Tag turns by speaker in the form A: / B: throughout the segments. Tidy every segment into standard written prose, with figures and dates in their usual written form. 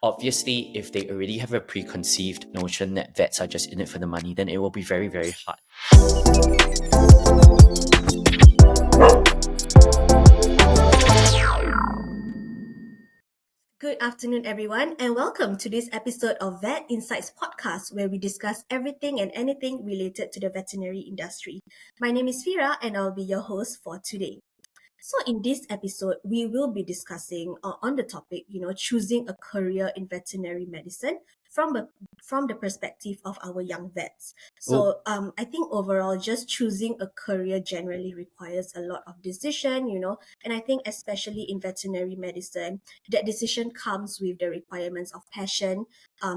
A: Obviously, if they already have a preconceived notion that vets are just in it for the money, then it will be very, very hard.
B: Good afternoon, everyone, and welcome to this episode of Vet Insights podcast, where we discuss everything and anything related to the veterinary industry. My name is Fira, and I'll be your host for today. So, in this episode, we will be discussing on the topic, choosing a career in veterinary medicine from the perspective of our young vets.
A: Oh,
B: So, I think overall, just choosing a career generally requires a lot of decision, and I think especially in veterinary medicine, that decision comes with the requirements of passion,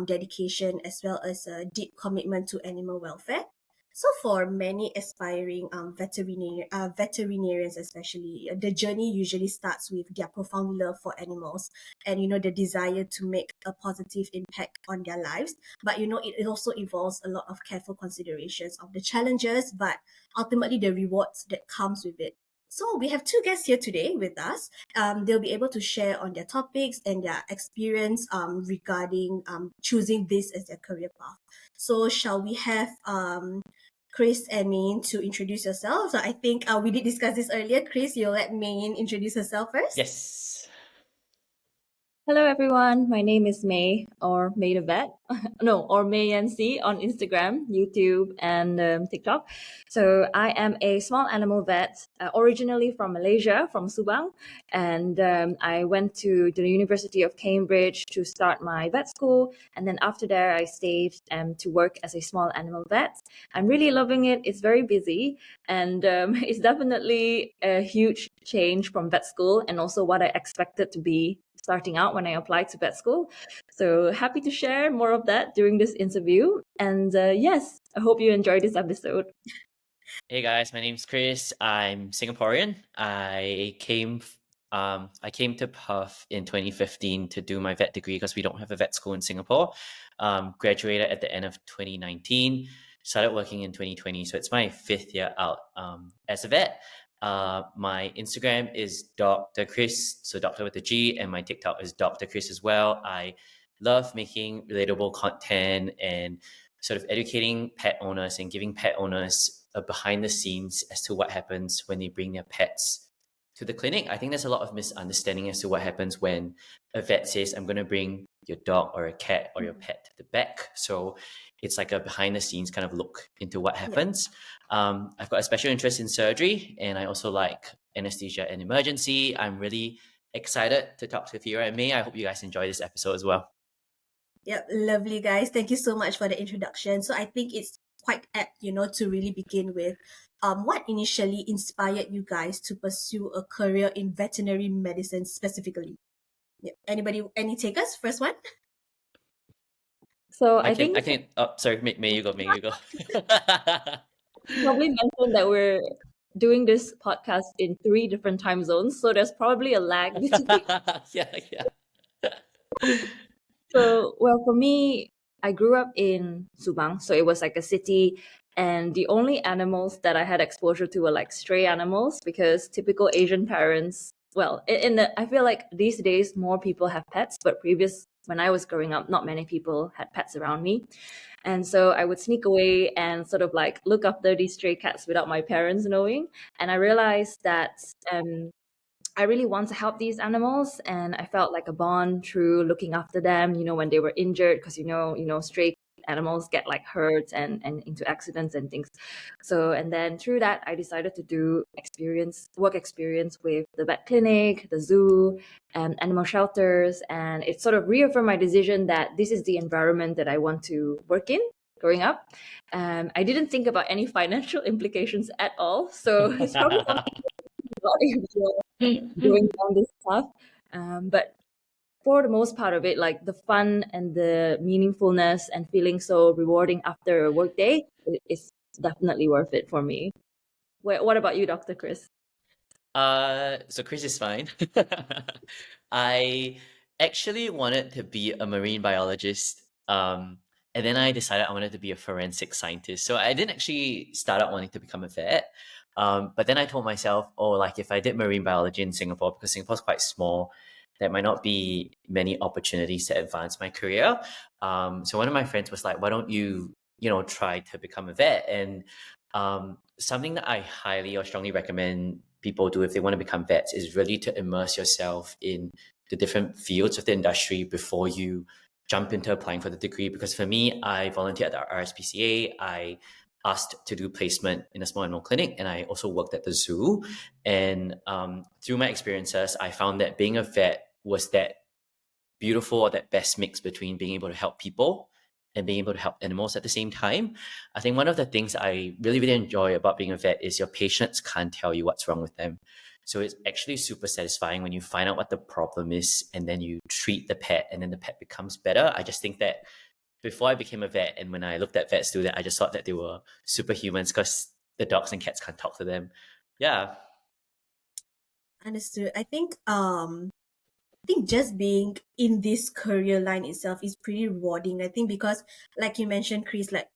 B: dedication, as well as a deep commitment to animal welfare. So for many aspiring veterinarians especially, the journey usually starts with their profound love for animals and the desire to make a positive impact on their lives. But it also involves a lot of careful considerations of the challenges, but ultimately the rewards that comes with it. So we have two guests here today with us. They'll be able to share on their topics and their experience regarding choosing this as their career path. So shall we have Chris and Maine to introduce yourself? So I think we did discuss this earlier. Chris, you'll let Maine introduce herself first.
A: yes.
C: Hello everyone, my name is May or May the Vet, or May NC on Instagram, YouTube, and TikTok. So I am a small animal vet, originally from Malaysia, from Subang, and I went to the University of Cambridge to start my vet school, and then after that I stayed to work as a small animal vet. I'm really loving it. It's very busy, and it's definitely a huge change from vet school and also what I expected to be starting out when I applied to vet school. So happy to share more of that during this interview. And yes, I hope you enjoyed this episode.
A: Hey guys, my name's Chris. I'm Singaporean. I came to Perth in 2015 to do my vet degree because we don't have a vet school in Singapore. Graduated at the end of 2019. Started working in 2020, so it's my 5th year out as a vet. My Instagram is Dr. Chris, so Doctor with a G, and my TikTok is Dr. Chris as well. I love making relatable content and sort of educating pet owners and giving pet owners a behind the scenes as to what happens when they bring their pets to the clinic. I think there's a lot of misunderstanding as to what happens when a vet says, I'm going to bring your dog or a cat or your pet to the vet. So it's like a behind the scenes kind of look into what happens. I've got a special interest in surgery, and I also like anesthesia and emergency. I'm really excited to talk to Fira and May. I hope you guys enjoy this episode as well.
B: Yep, lovely guys. Thank you so much for the introduction. So I think it's quite apt, to really begin with what initially inspired you guys to pursue a career in veterinary medicine specifically. Yep. Any takers? First one?
C: So
A: I
C: think
A: can. Oh, sorry. May you go. May you go.
C: probably mentioned that we're doing this podcast in 3 different time zones, so there's probably a lag between.
A: Yeah.
C: So, well, for me, I grew up in Subang, so it was like a city, and the only animals that I had exposure to were like stray animals because typical Asian parents. Well, I feel like these days more people have pets, but when I was growing up, not many people had pets around me, and so I would sneak away and sort of like look after these stray cats without my parents knowing, and I realized that I really want to help these animals, and I felt like a bond through looking after them, when they were injured, because stray animals get like hurt and into accidents and things. So, and then through that, I decided to do work experience with the vet clinic, the zoo, and animal shelters, and it sort of reaffirmed my decision that this is the environment that I want to work in growing up. I didn't think about any financial implications at all, so it's probably something doing down this path. But for the most part of it, like the fun and the meaningfulness and feeling so rewarding after a work day is definitely worth it for me. What about you, Dr. Chris?
A: So Chris is fine. I actually wanted to be a marine biologist. And then I decided I wanted to be a forensic scientist. So I didn't actually start out wanting to become a vet. But then I told myself, if I did marine biology in Singapore, because Singapore's quite small, there might not be many opportunities to advance my career. So one of my friends was like, why don't you, try to become a vet? And something that I highly or strongly recommend people do if they want to become vets is really to immerse yourself in the different fields of the industry before you jump into applying for the degree. Because for me, I volunteered at the RSPCA. I asked to do placement in a small animal clinic, and I also worked at the zoo. And through my experiences, I found that being a vet was that beautiful or that best mix between being able to help people and being able to help animals at the same time. I think one of the things I really, really enjoy about being a vet is your patients can't tell you what's wrong with them. So it's actually super satisfying when you find out what the problem is and then you treat the pet and then the pet becomes better. I just think that before I became a vet and when I looked at vets do that, I just thought that they were superhumans because the dogs and cats can't talk to them. Yeah.
B: Understood. I think just being in this career line itself is pretty rewarding. I think because, like you mentioned, Chris, like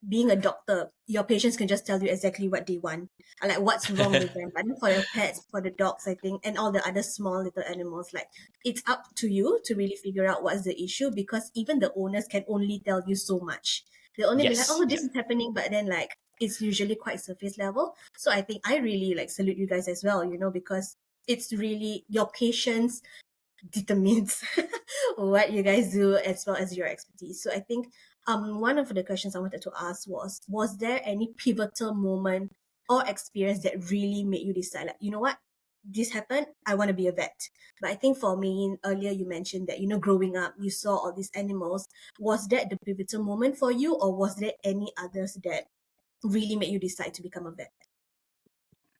B: being a doctor, your patients can just tell you exactly what they want, or like what's wrong with them. But then for your pets, for the dogs, I think, and all the other small little animals, like it's up to you to really figure out what's the issue, because even the owners can only tell you so much. They'll only be like,
A: Yes.
B: "Oh,
A: Yeah.
B: this is happening," but then like it's usually quite surface level. So I think I really like salute you guys as well, because it's really your patience determines what you guys do as well as your expertise. So I think one of the questions I wanted to ask was there any pivotal moment or experience that really made you decide, like, you know what, this happened, I want to be a vet? But I think for me, earlier you mentioned that, growing up, you saw all these animals. Was that the pivotal moment for you, or was there any others that really made you decide to become a vet?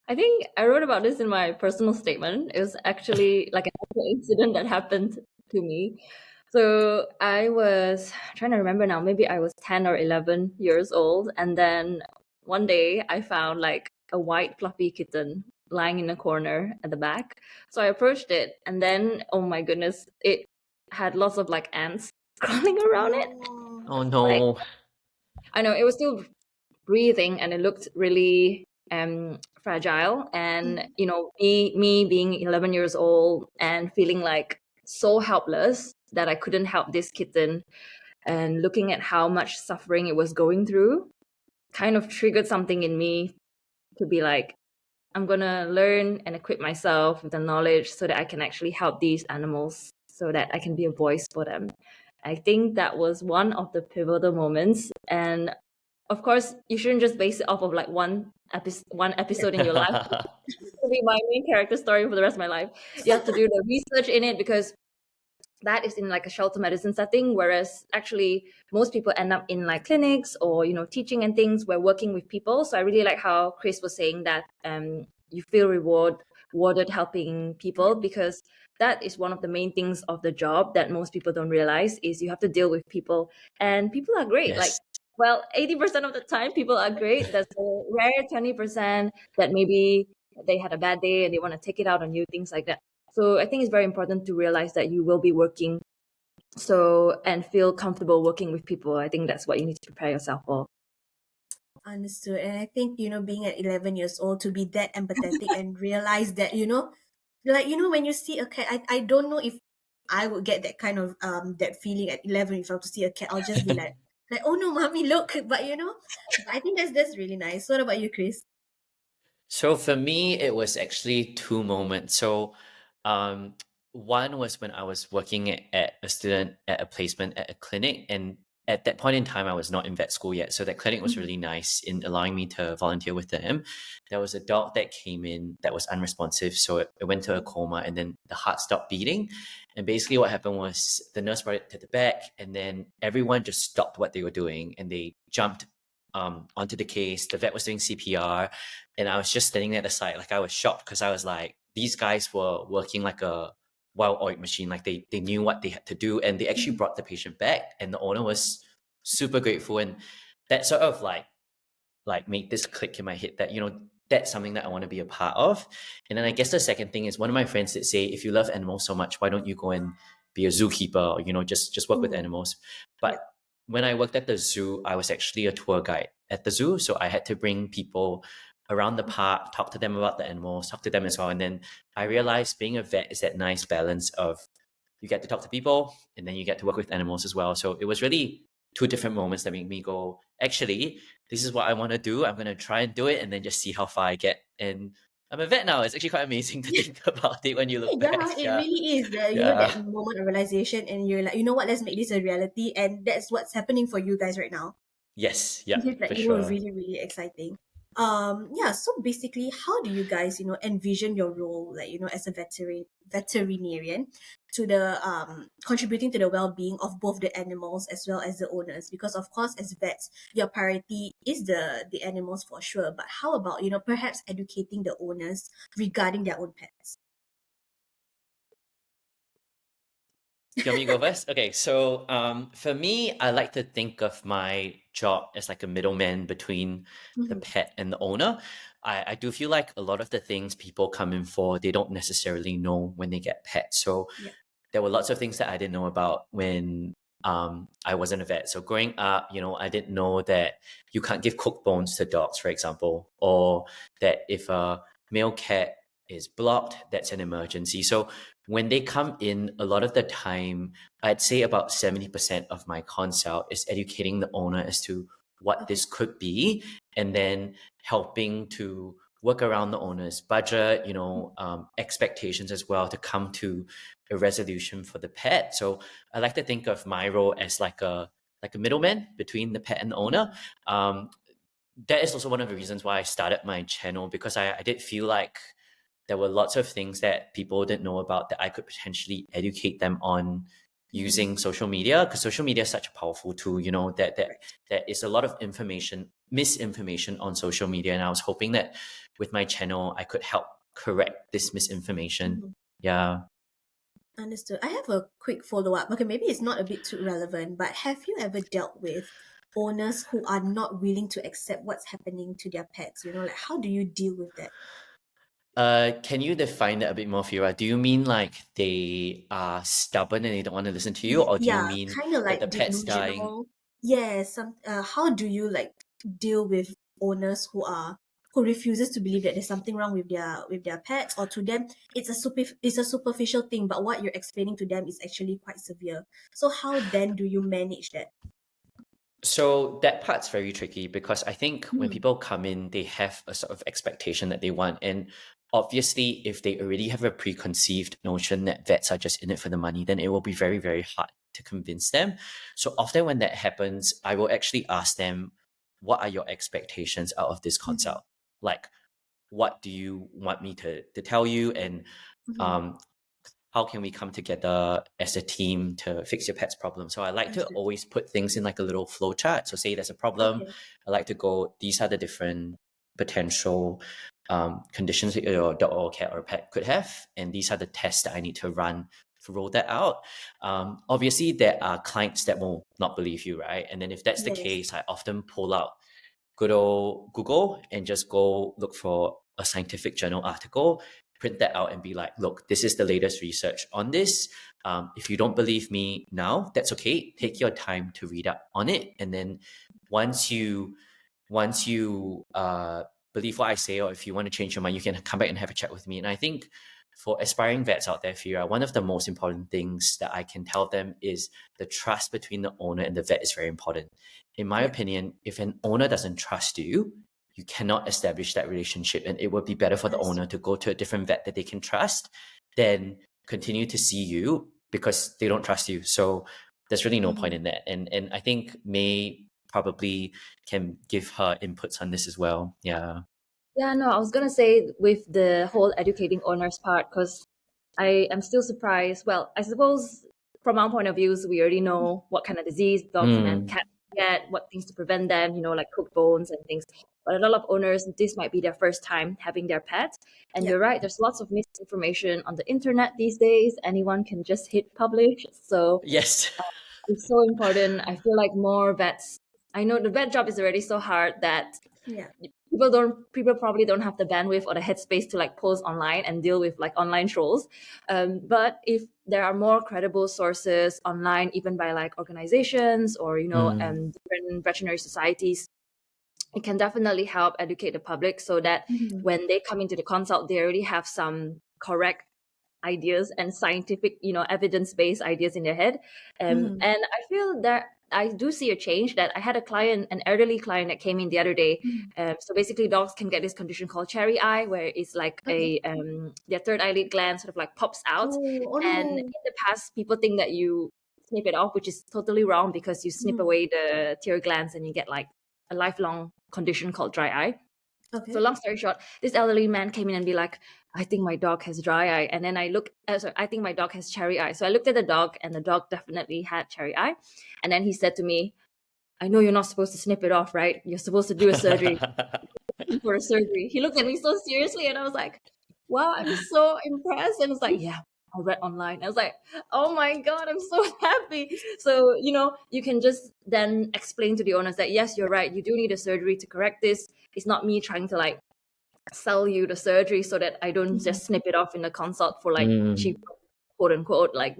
C: I think I wrote about this in my personal statement. It was actually like an actual incident that happened to me. So I was trying to remember now, maybe I was 10 or 11 years old. And then one day I found like a white fluffy kitten lying in a corner at the back. So I approached it, and then, oh my goodness, it had lots of like ants crawling around it.
B: Oh.
A: Oh
C: Like,
A: no.
C: I know it was still breathing and it looked really fragile. And me being 11 years old and feeling like so helpless that I couldn't help this kitten, and looking at how much suffering it was going through, kind of triggered something in me to be like, I'm gonna learn and equip myself with the knowledge so that I can actually help these animals, so that I can be a voice for them. I think that was one of the pivotal moments. And of course, you shouldn't just base it off of like one episode in your life to be my main character story for the rest of my life. You have to do the research in it, because that is in like a shelter medicine setting, whereas actually most people end up in like clinics or teaching and things. We're working with people. So I really like how Chris was saying that you feel rewarded helping people, because that is one of the main things of the job that most people don't realize, is you have to deal with people, and people are great. Like,
A: Yes.
C: well, 80% of the time people are great. There's a rare 20% that maybe they had a bad day and they want to take it out on you, things like that. So I think it's very important to realize that you will be working and feel comfortable working with people. I think that's what you need to prepare yourself for.
B: Understood. And I think, being at 11 years old, to be that empathetic and realize that, like, when you see a cat, I don't know if I would get that kind of that feeling at 11. If I were to see a cat, I'll just be like, oh no, mommy, look. But I think that's really nice. What about you, Chris?
A: So for me, it was actually two moments. So, um, one was when I was working at a student at a placement at a clinic, and at that point in time, I was not in vet school yet. So that clinic was really nice in allowing me to volunteer with them. There was a dog that came in that was unresponsive, so it went to a coma, and then the heart stopped beating. And basically, what happened was the nurse brought it to the back, and then everyone just stopped what they were doing and they jumped onto the case. The vet was doing CPR, and I was just standing at the side, like I was shocked because I was like, these guys were working like a well-oiled machine, like they knew what they had to do, and they actually brought the patient back, and the owner was super grateful, and that sort of like made this click in my head that that's something that I want to be a part of. And then I guess the second thing is one of my friends did say, if you love animals so much, why don't you go and be a zookeeper, or just work with animals. But
B: Yeah.
A: when I worked at the zoo, I was actually a tour guide at the zoo, so I had to bring people around the park, talk to them about the animals, talk to them as well. And then I realized being a vet is that nice balance of you get to talk to people, and then you get to work with animals as well. So it was really two different moments that made me go, actually, this is what I want to do. I'm going to try and do it and then just see how far I get. And I'm a vet now. It's actually quite amazing to think about it when you look back.
B: Yeah, it really is.
A: Yeah.
B: That moment of realization, and you're like, you know what, let's make this a reality. And that's what's happening for you guys right now.
A: Yes. Yeah,
B: Which is like,
A: for sure.
B: really, really exciting. Yeah, so basically, how do you guys, envision your role, like, as a veterinarian to the contributing to the well-being of both the animals as well as the owners? Because of course, as vets, your priority is the animals for sure. But how about, perhaps educating the owners regarding their own pets?
A: Do you want me to go first? Okay, so for me, I like to think of my job as like a middleman between the
B: Mm-hmm.
A: pet and the owner. I do feel like a lot of the things people come in for, they don't necessarily know when they get pets. So
B: Yeah.
A: there were lots of things that I didn't know about when I wasn't a vet. So growing up, I didn't know that you can't give cooked bones to dogs, for example, or that if a male cat is blocked, that's an emergency. So when they come in, a lot of the time, I'd say about 70% of my consult is educating the owner as to what
B: Okay.
A: this could be, and then helping to work around the owner's budget, expectations as well, to come to a resolution for the pet. So I like to think of my role as like a middleman between the pet and the owner. That is also one of the reasons why I started my channel, because I did feel like there were lots of things that people didn't know about that I could potentially educate them on using social media, because social media is such a powerful tool, that
B: Right.
A: there is a lot of misinformation on social media. And I was hoping that with my channel, I could help correct this misinformation.
B: Mhm.
A: Yeah.
B: Understood. I have a quick follow-up. Okay, maybe it's not a bit too relevant, but have you ever dealt with owners who are not willing to accept what's happening to their pets? Like how do you deal with that?
A: Can you define that a bit more, Fira? Do you mean like they are stubborn and they don't want to listen to you, or do you
B: Yeah,
A: mean
B: kind of
A: that
B: like
A: the pet's dying?
B: delusional. Yeah, how do you like deal with owners who refuses to believe that there's something wrong with their pets, or to them it's a superficial thing, but what you're explaining to them is actually quite severe. So how then do you manage that?
A: So that part's very tricky, because I think when
B: Mm,
A: people come in, they have a sort of expectation that they want. And obviously, if they already have a preconceived notion that vets are just in it for the money, then it will be very, very hard to convince them. So often when that happens, I will actually ask them, what are your expectations out of this
B: mhm,
A: consult? Like, what do you want me to tell you? And
B: mhm.
A: um, how can we come together as a team to fix your pet's problem? So I like to
B: Understood.
A: always put things in like a little flow chart. So say there's a problem,
B: Okay.
A: I like to go, these are the different potential conditions that your dog or cat or pet could have, and these are the tests that I need to run to roll that out. Obviously, there are clients that will not believe you, right? And then if that's the
B: Yes.
A: case, I often pull out good old Google and just go look for a scientific journal article, print that out, and be like, look, this is the latest research on this. If you don't believe me now, that's okay. Take your time to read up on it. And then once you believe what I say, or if you want to change your mind, you can come back and have a chat with me. And I think for aspiring vets out there, Fira, one of the most important things that I can tell them is the trust between the owner and the vet is very important. In my
B: Yeah.
A: opinion, if an owner doesn't trust you, you cannot establish that relationship. And it would be better for the owner
B: Understood.
A: to go to a different vet that they can trust than continue to see you because they don't trust you. So there's really no point
B: Mhm.
A: in that. And I think May probably can give her inputs on this as well. Yeah.
C: Yeah, no, I was gonna say with the whole educating owners part, because I am still surprised. Well, I suppose from our point of views, we already know what kind of disease dogs and
A: Mm,
C: cats get, what things to prevent them, like cooked bones and things. But a lot of owners, this might be their first time having their pet. And
B: Yeah.
C: you're right, there's lots of misinformation on the internet these days. Anyone can just hit publish. So
A: yes.
C: it's so important. I feel like more vets. I know the vet job is already so hard that
B: Yeah.
C: people probably don't have the bandwidth or the headspace to like post online and deal with like online trolls. But if there are more credible sources online, even by like organizations or
A: Mm,
C: different veterinary societies, it can definitely help educate the public so that
B: Mhm.
C: when they come into the consult, they already have some correct ideas and scientific, evidence-based ideas in their head.
B: Mhm.
C: And I feel that I do see a change. That I had a client, an elderly client, that came in the other day.
B: Mhm.
C: So basically, dogs can get this condition called cherry eye, where it's like
B: Okay.
C: their third eyelid gland sort of like pops out.
B: Oh
C: And
B: no.
C: in the past, people think that you snip it off, which is totally wrong, because you snip
B: Mhm.
C: away the tear glands and you get like a lifelong condition called dry eye. So
B: Okay.
C: long story short, this elderly man came in and be like, I think my dog has dry eye. And then I think my dog has cherry eye. So I looked at the dog, and the dog definitely had cherry eye. And then he said to me, I know you're not supposed to snip it off, right? You're supposed to do a surgery. For a surgery. He looked at me so seriously, and I was like, wow, I'm so impressed. And it's like, yeah, I read online. I was like, oh my God, I'm so happy. So, you can just then explain to the owners that, yes, you're right. You do need a surgery to correct this. It's not me trying to like sell you the surgery so that I don't just snip it off in the consult for like cheap, quote unquote, like,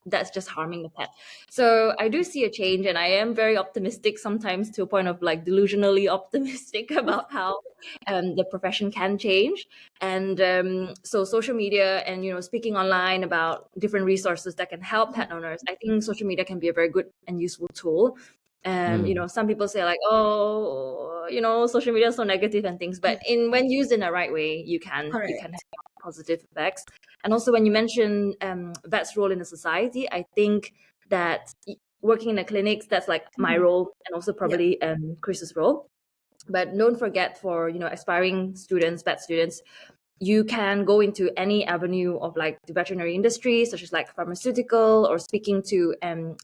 C: that's just harming the pet. So I do see a change, and I am very optimistic, sometimes to a point of like delusionally optimistic about how the profession can change. And so social media and, speaking online about different resources that can help pet owners, I think social media can be a very good and useful tool. Some people say like, oh, social media is so negative and things, but when used in the right way, you can
B: Correct.
C: have positive effects. And also, when you mention vets' role in the society, I think that working in the clinics, that's like my role, and also probably Chris's role. But don't forget, for aspiring students, vet students, you can go into any avenue of like the veterinary industry, such as like pharmaceutical, or speaking to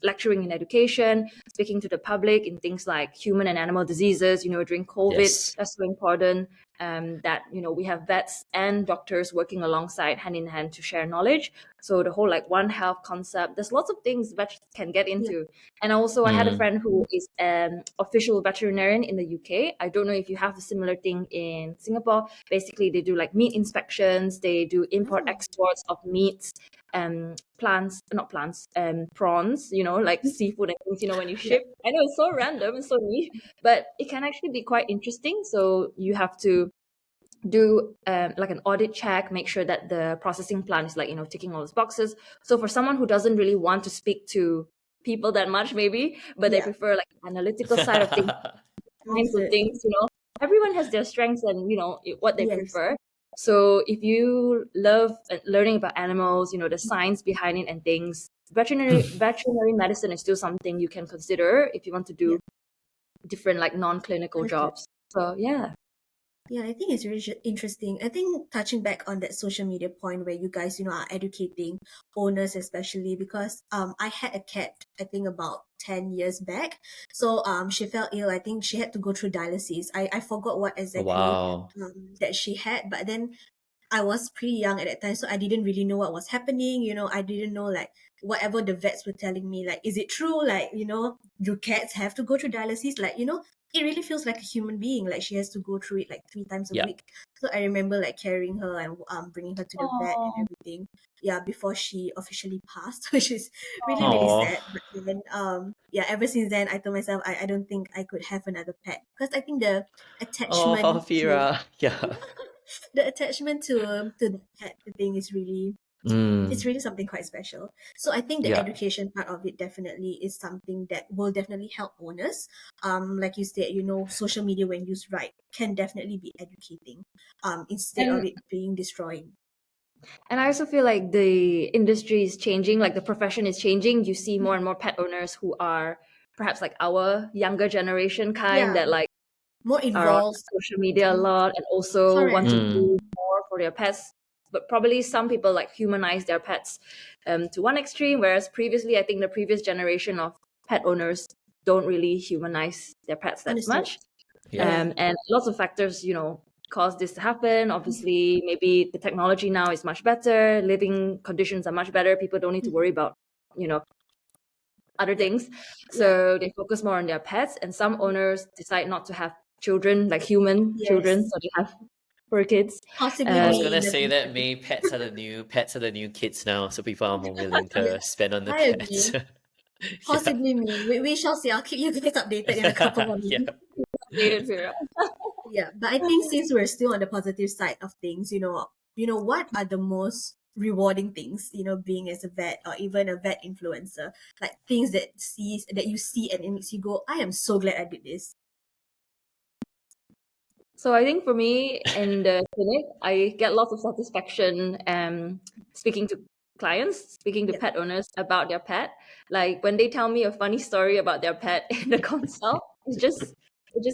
C: lecturing in education, speaking to the public in things like human and animal diseases. During COVID,
A: Yes.
C: that's so important that we have vets and doctors working alongside, hand in hand, to share knowledge. So the whole like One Health concept, there's lots of things vets can get into. And also, I had a friend who is an official veterinarian in the UK. I don't know if you have a similar thing in Singapore. Basically, they do like meat inspections, they do import exports of meats, prawns, like seafood and things, when you ship. I know it's so random, it's so niche, but it can actually be quite interesting. So you have to do like an audit check, make sure that the processing plant is like, ticking all those boxes. So for someone who doesn't really want to speak to people that much, maybe, but they prefer like analytical side of things, kinds of things, everyone has their strengths and what they prefer. So if you love learning about animals, the science behind it and things, veterinary medicine is still something you can consider if you want to do different like non-clinical jobs. So yeah.
B: Yeah, I think it's really interesting. I think touching back on that social media point where you guys, are educating owners, especially because I had a cat, I think about 10 years back. So she fell ill. I think she had to go through dialysis. I forgot what exactly
A: Wow.
B: that she had, but then I was pretty young at that time, so I didn't really know what was happening. I didn't know like whatever the vets were telling me, like, is it true? Like, do cats have to go through dialysis? Like, it really feels like a human being. Like she has to go through it like 3 times a
A: Yeah.
B: week. So I remember like carrying her and bringing her to the vet and everything. Yeah, before she officially passed, which is really really
A: Aw.
B: sad. But then yeah, ever since then I told myself I don't think I could have another pet because I think the
A: Oh,
B: attachment to
A: Fira. Yeah.
B: the attachment to the pet thing is really it's
A: Mm.
B: really something quite special. So I think the
A: Yeah.
B: education part of it definitely is something that will definitely help owners. Like you said, social media when used right can definitely be educating. Instead of
C: And
B: it being destroying.
C: And I also feel like the industry is changing, like the profession is changing. You see more and more pet owners who are perhaps like our younger generation kind,
B: Yeah,
C: that like
B: more
C: are on
B: involved.
C: social media a lot and also want to
B: Correct.
C: do more for their pets. But probably some people like humanize their pets to one extreme, whereas previously, I think the previous generation of pet owners don't really humanize their pets that
B: Understood.
C: much.
B: Yeah.
C: And lots of factors, cause this to happen. Obviously, maybe the technology now is much better, living conditions are much better. People don't need to worry about, other things. So they focus more on their pets, and some owners decide not to have children, like human children,
B: Yes.
C: so they have fur kids.
B: Possibly
A: I was
B: me
A: gonna
B: in the
A: say that
B: future.
A: maybe pets are the new kids now, so people are more willing
B: Yeah,
A: to spend on the
B: I
A: pets.
B: agree.
A: Yeah.
B: Possibly me. We shall see. I'll keep you guys updated in a couple more
A: Yeah.
B: minutes.
C: Updated, Vera.
B: Yeah, but I think since we're still on the positive side of things, what are the most rewarding things, being as a vet or even a vet influencer, like things that you see and it makes you go, I am so glad I did this.
C: So I think for me in the clinic, I get lots of satisfaction speaking to clients, speaking to
B: Yeah.
C: pet owners about their pet. Like when they tell me a funny story about their pet in the consult, it just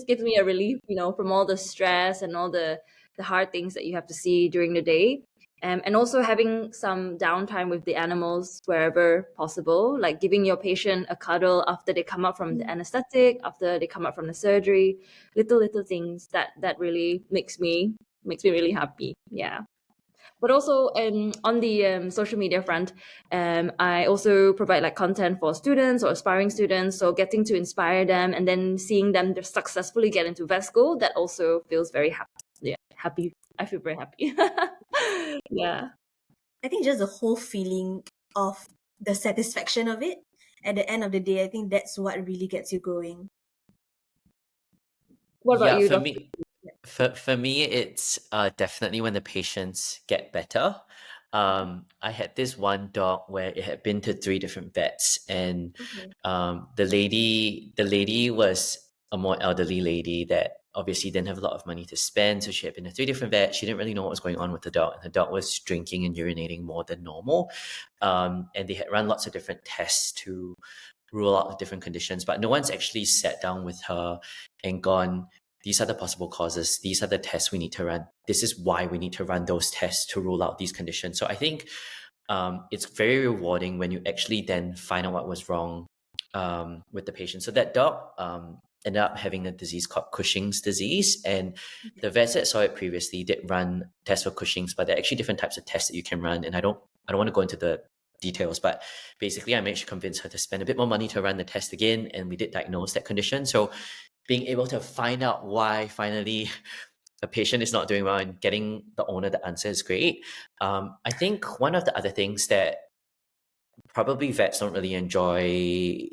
C: gives me a relief, from all the stress and all the hard things that you have to see during the day. And also having some downtime with the animals wherever possible, like giving your patient a cuddle after they come out from the anesthetic, after they come out from the surgery, little things that really makes me really happy. Yeah. But also on the social media front, I also provide like content for students or aspiring students. So getting to inspire them and then seeing them just successfully get into vet school, that also feels very happy. Yeah, happy. I feel very happy. Yeah.
B: I think just the whole feeling of the satisfaction of it at the end of the day, I think that's what really gets you going.
C: What about
A: Yeah,
C: you,
A: for
C: Doctor?
A: me, for me, it's definitely when the patients get better. I had this one dog where it had been to three different vets, and
B: Okay.
A: the lady was a more elderly lady that obviously didn't have a lot of money to spend, so she had been to three different vets. She didn't really know what was going on with the dog, and the dog was drinking and urinating more than normal. And they had run lots of different tests to rule out the different conditions, but no one's actually sat down with her and gone, these are the possible causes, these are the tests we need to run, this is why we need to run those tests to rule out these conditions. So I think it's very rewarding when you actually then find out what was wrong with the patient. So that dog ended up having a disease called Cushing's disease, and the vets that saw it previously did run tests for Cushing's, but there are actually different types of tests that you can run, and I don't want to go into the details, but basically I managed to convince her to spend a bit more money to run the test again, and we did diagnose that condition. So being able to find out why finally a patient is not doing well and getting the owner the answer is great. I think one of the other things that probably vets don't really enjoy,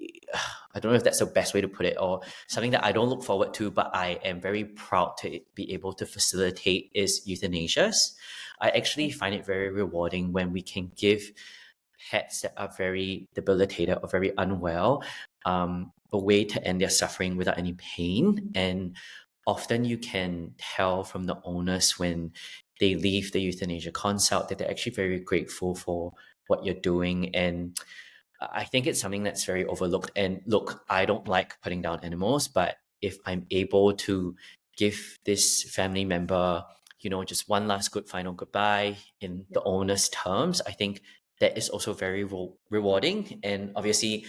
A: I don't know if that's the best way to put it, or something that I don't look forward to, but I am very proud to be able to facilitate, is euthanasias. I actually find it very rewarding when we can give pets that are very debilitated or very unwell a way to end their suffering without any pain. And often you can tell from the owners when they leave the euthanasia consult that they're actually very grateful for what you're doing. And I think it's something that's very overlooked. And look, I don't like putting down animals, but if I'm able to give this family member, just one last good final goodbye in the owner's terms, I think that is also very rewarding. And obviously,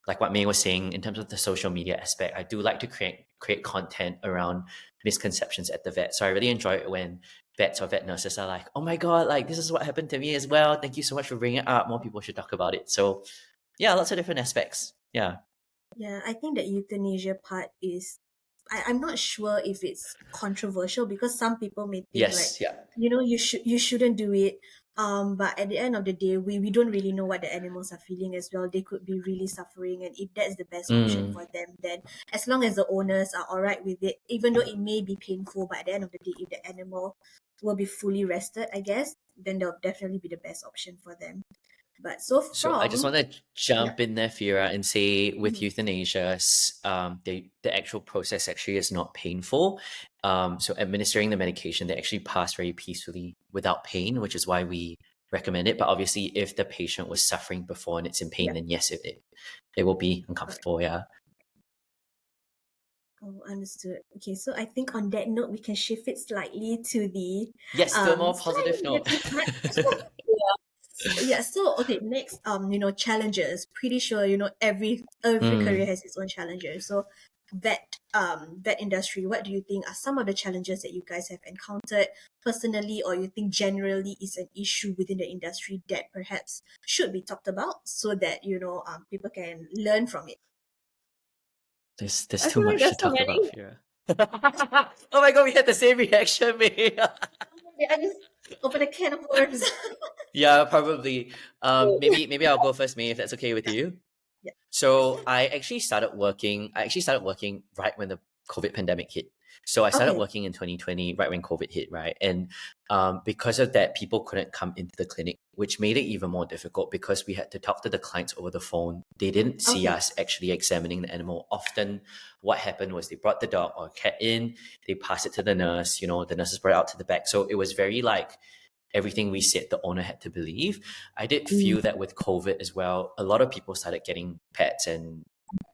A: like what May was saying, in terms of the social media aspect, I do like to create content around misconceptions at the vet. So I really enjoy it when vets or vet nurses are like, oh my God, like this is what happened to me as well. Thank you so much for bringing it up. More people should talk about it. So yeah, lots of different aspects. Yeah.
B: Yeah, I think the euthanasia part is, I'm not sure if it's controversial because some people may think like,
A: Yes. Yeah.
B: you shouldn't do it. But at the end of the day, we don't really know what the animals are feeling as well. They could be really suffering, and if that's the best option
A: Mm.
B: for them, then as long as the owners are all right with it, even though it may be painful, but at the end of the day, if the animal will be fully rested, I guess, then that'll definitely be the best option for them. But so
A: So I just
B: from
A: want to
B: yeah.
A: jump in there, Fira, and say with
B: Mhm.
A: euthanasia, the actual process actually is not painful. So administering the medication, they actually pass very peacefully without pain, which is why we recommend it. But obviously, if the patient was suffering before and it's in pain,
B: Yeah.
A: then yes, it will be uncomfortable. Yeah.
B: Oh, understood. Okay, so I think on that note, we can shift it slightly to the
A: Yes, to a more positive
B: slightly
A: note.
B: negative part. Yeah, so okay, next, challenges. Pretty sure, every career
A: Mm.
B: has its own challenges. So vet industry, what do you think are some of the challenges that you guys have encountered personally, or you think generally is an issue within the industry that perhaps should be talked about so that, people can learn from it?
A: There's
C: I
A: too
C: feel like
A: much to
C: there's so
A: talk about,
C: many.
A: Fira. Oh my God, we had the same reaction, May.
B: I just open a can of worms.
A: Yeah, probably. Maybe I'll go first, May, if that's okay with you.
B: Yeah.
A: So I actually started working right when the COVID pandemic hit. So I started
B: Okay.
A: working in 2020, right when COVID hit, right? And because of that, people couldn't come into the clinic, which made it even more difficult because we had to talk to the clients over the phone. They didn't see
B: Okay.
A: us actually examining the animal. Often, what happened was they brought the dog or cat in, they passed it to the nurse, the nurses brought it out to the back. So it was very like everything we said the owner had to believe. I did
B: Mm.
A: feel that with COVID as well, a lot of people started getting pets and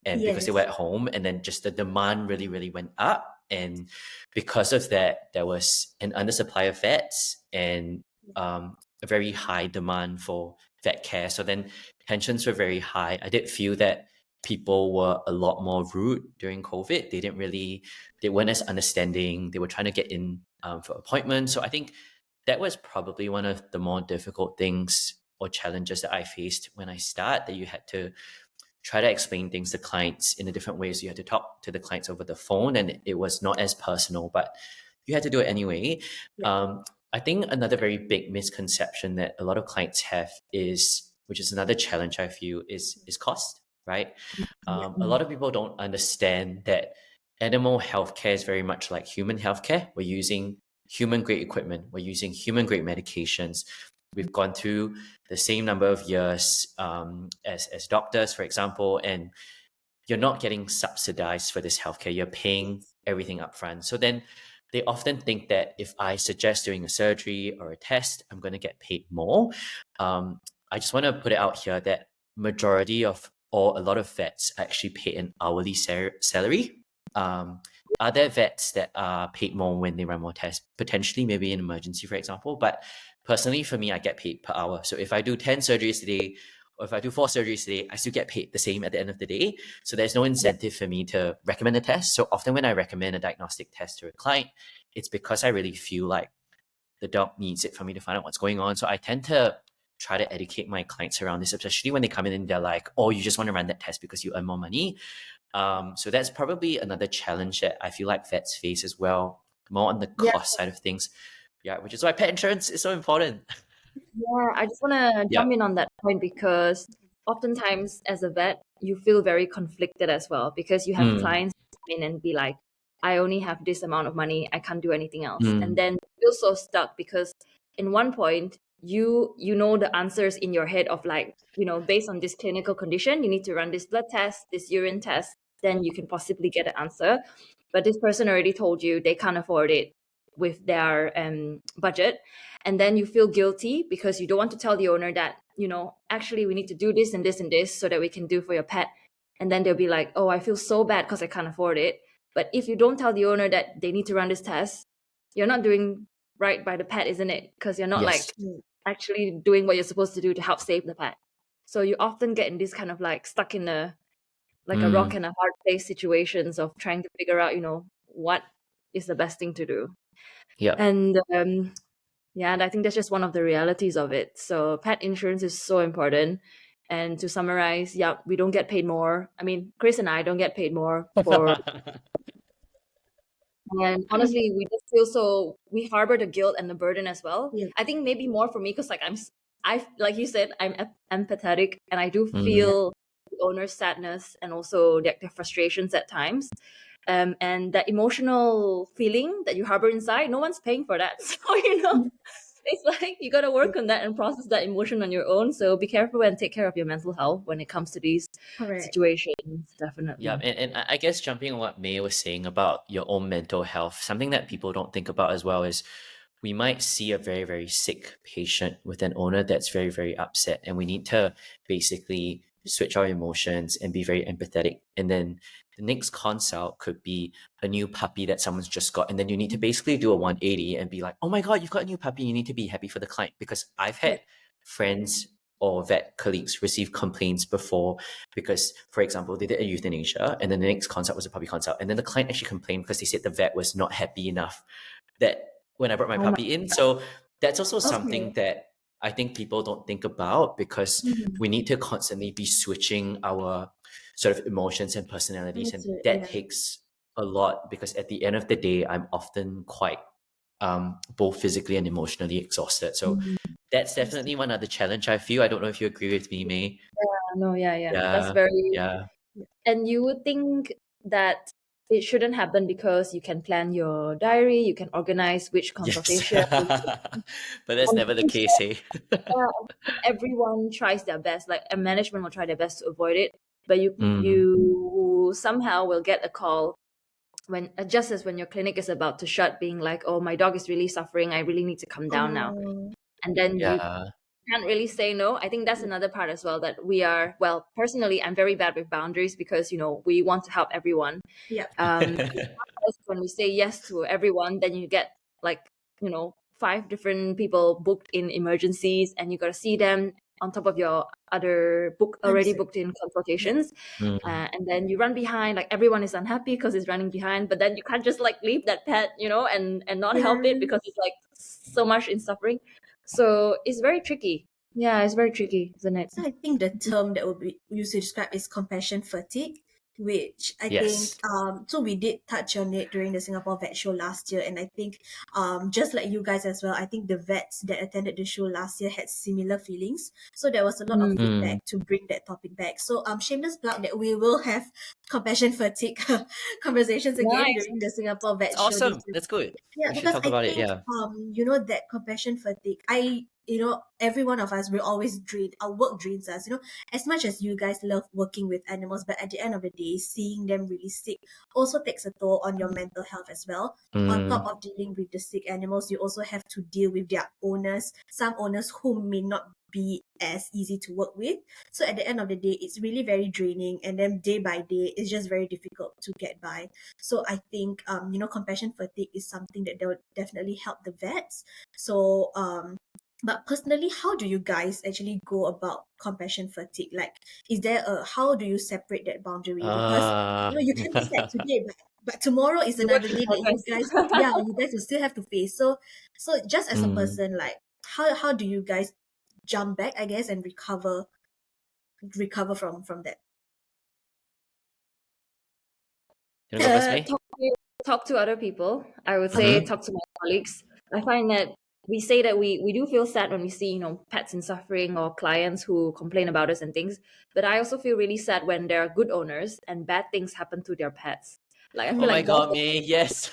A: because they were
B: Yes.
A: at home, and then just the demand really, really went up. And because of that, there was an undersupply of vets and a very high demand for vet care. So then tensions were very high. I did feel that people were a lot more rude during COVID. They weren't as understanding. They were trying to get in for appointments. So I think that was probably one of the more difficult things or challenges that I faced when I started, that you had to try to explain things to clients in a different way. So you had to talk to the clients over the phone, and it was not as personal, but you had to do it anyway.
B: Yeah.
A: I think another very big misconception that a lot of clients have is, which is another challenge I feel, is cost, right?
B: Yeah.
A: A lot of people don't understand that animal healthcare is very much like human healthcare. We're using human grade equipment, we're using human grade medications. We've gone through the same number of years as doctors, for example, and you're not getting subsidized for this healthcare. You're paying
B: Yes.
A: everything upfront. So then they often think that if I suggest doing a surgery or a test, I'm going to get paid more. I just want to put it out here that majority of or a lot of vets are actually paid an hourly salary. Are there vets that are paid more when they run more tests? Potentially, maybe in emergency, for example. But personally, for me, I get paid per hour. So if I do 10 surgeries today, or if I do 4 surgeries today, I still get paid the same at the end of the day. So there's no
B: Yeah.
A: incentive for me to recommend a test. So often when I recommend a diagnostic test to a client, it's because I really feel like the dog needs it for me to find out what's going on. So I tend to try to educate my clients around this, especially when they come in and they're like, oh, you just want to run that test because you earn more money. So that's probably another challenge that I feel like vets face as well, more on the
B: Yeah.
A: cost side of things. Yeah, which is why pet insurance is so important.
C: Yeah, I just want to
A: Yeah.
C: jump in on that point because oftentimes as a vet, you feel very conflicted as well because you have
A: Mm,
C: clients come in and be like, I only have this amount of money, I can't do anything else. And
A: mm,
C: then you feel so stuck because in one point, you know the answers in your head of like, based on this clinical condition, you need to run this blood test, this urine test, then you can possibly get an answer. But this person already told you they can't afford it with their budget, and then you feel guilty because you don't want to tell the owner that actually we need to do this and this and this so that we can do for your pet. And then they'll be like, oh, I feel so bad because I can't afford it. But if you don't tell the owner that they need to run this test, you're not doing right by the pet, isn't it? Because you're not
A: yes.
C: like actually doing what you're supposed to do to help save the pet. So you often get in this kind of like stuck in a like a rock
A: Mm,
C: and a hard place situations of trying to figure out what is the best thing to do.
A: yeah.
C: And yeah, and I think that's just one of the realities of it. So pet insurance is so important. And to summarize, yeah, we don't get paid more. I mean, Chris and I don't get paid more for, and honestly, we just feel so, we harbor the guilt and the burden as well.
B: Yeah.
C: I think maybe more for me because like like you said, I'm empathetic and I do
A: Mm,
C: feel the owner's sadness and also their frustrations at times. And that emotional feeling that you harbor inside, no one's paying for that. So, it's like you got to
B: Yeah.
C: work on that and process that emotion on your own. So be careful and take care of your mental health when it comes to these
B: Correct.
A: yeah,
C: situations, definitely.
A: and I guess jumping on what May was saying about your own mental health, something that people don't think about as well is we might see a very, very sick patient with an owner that's very, very upset, and we need to basically switch our emotions and be very empathetic. And then the next consult could be a new puppy that someone's just got, and then you need to basically do a 180 and be like, oh my God, you've got a new puppy. You need to be happy for the client. Because I've
B: Yeah.
A: had friends or vet colleagues receive complaints before because, for example, they did a euthanasia and then the next consult was a puppy consult. And then the client actually complained because they said the vet was not happy enough that when I brought my
C: Oh my,
A: puppy in. So that's also something
B: Okay.
A: that I think people don't think about because
B: Mhm.
A: we need to constantly be switching our sort of emotions and personalities. And that
B: Yeah.
A: takes a lot because at the end of the day, I'm often quite both physically and emotionally exhausted. So
B: Mhm.
A: that's
B: Understood.
A: definitely one other challenge I feel. I don't know if you agree with me, May.
C: no, yeah, that's
A: Yeah,
C: very,
A: yeah.
C: and you would think that it shouldn't happen because you can plan your diary, you can organize which
A: Yes.
C: consultation.
A: But that's never the case, hey?
C: Everyone tries their best. Like a management will try their best to avoid it, but you
A: Mm.
C: you somehow will get a call when just as when your clinic is about to shut, being like, "Oh, my dog is really suffering. I really need to come down now,"
B: Oh,
C: and then you
A: Yeah.
C: can't really say no. I think that's another part as well, that we are, well, personally, I'm very bad with boundaries because we want to help everyone.
B: yeah.
C: Sometimes when we say yes to everyone, then you get like 5 different people booked in emergencies, and you got to see them on top of your other already
B: Understood.
C: booked in
B: Yeah.
C: consultations.
A: Mm.
C: And then you run behind, like everyone is unhappy because it's running behind, but then you can't just like leave that pet, and not help it
B: Yeah.
C: because it's like so much in suffering. So it's very tricky. Yeah, it's very tricky, isn't it?
B: So I think the term that would be used to describe is compassion fatigue, which I think
A: Yes.
B: so we did touch on it during the Singapore Vet Show last year, and I think just like you guys as well, I think the vets that attended the show last year had similar feelings. So there was a lot of
C: Mm.
A: Mm.
B: feedback to bring that topic back. So shameless plug that we will have compassion fatigue conversations again
C: Nice.
B: during the Singapore
A: It's
B: Vet Show this
A: awesome.
B: year.
A: That's good.
B: Yeah,
A: We should
B: because
A: talk
B: I
A: about it.
B: think
A: Yeah.
B: that compassion fatigue, every one of us will always drain our work drains us, as much as you guys love working with animals, but at the end of the day, seeing them really sick also takes a toll on your mental health as well. On top
A: Mm.
B: of dealing with the sick animals, you also have to deal with their owners, some owners who may not be as easy to work with. So at the end of the day, it's really very draining, and then day by day it's just very difficult to get by. So I think compassion fatigue is something that will definitely help the vets. So but personally, how do you guys actually go about compassion fatigue? Like, is there a how do you separate that boundary? Because
A: Uh,
B: you can be sad today, but tomorrow is
C: It's a work
B: another
C: in
B: day that you
C: progress.
B: guys, you guys will still have to face. So just as a
A: mm.
B: person, like, how do you guys jump back, I guess, and recover from that?
A: You wanna go first, May?
C: Talk to other people. I would say
A: Mm-hmm.
C: talk to my colleagues. I find that we say that we do feel sad when we see pets in suffering or clients who complain about us and things. But I also feel really sad when there are good owners and bad things happen to their pets. Like I
A: Oh
C: feel
A: my
C: like that's
A: God, May. Yes.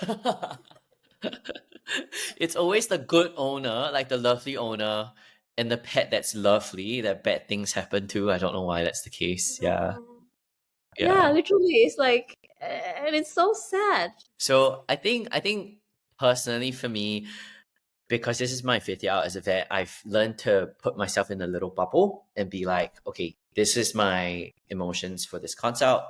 A: It's always the good owner, like the lovely owner, and the pet that's lovely that bad things happen to. I don't know why that's the case. Yeah.
C: yeah,
A: Yeah.
C: literally, it's like, and it's so sad.
A: So I think personally for me, because this is my fifth year out as a vet, I've learned to put myself in a little bubble and be like, okay, this is my emotions for this consult.